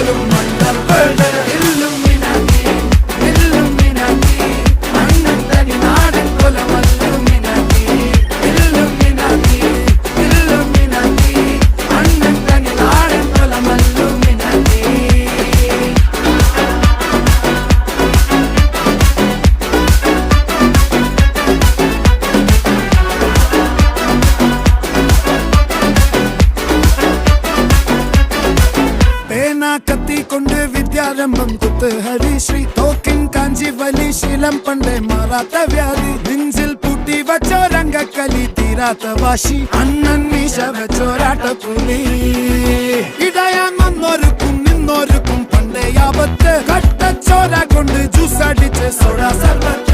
പോലും മണ്ടപ്പേട് Illuminati Illuminati അണ്ണൻ തനി നാടൻ കൊലമല്ലുമിനാറ്റി ഇല്ലുമിനാറ്റി ഇല്ലുമിനാറ്റി അണ്ണൻ തനി നാടൻ കൊലമല്ലുമിനാറ്റി. കത്തി കൊണ്ട് വിദ്യാരംഭം കുത്ത് ഹരിശ്രീ തോക്കിൻ കാഞ്ചി വലി ശീലം പണ്ടേ മാറാത്ത വ്യാധി നെഞ്ചിൽ പൂട്ടി വച്ചോരംഗക്കലി തീരാത്ത വാശി അണ്ണൻ മീശ വെച്ചോരാട്ട പുലി ഇടയാൻ വന്നോർക്കും നിന്നോർക്കും പണ്ടേ ആപത്ത് കട്ടച്ചോര കൊണ്ട് ജ്യൂസ് അടിച്ച് സോഡ സർബത്ത്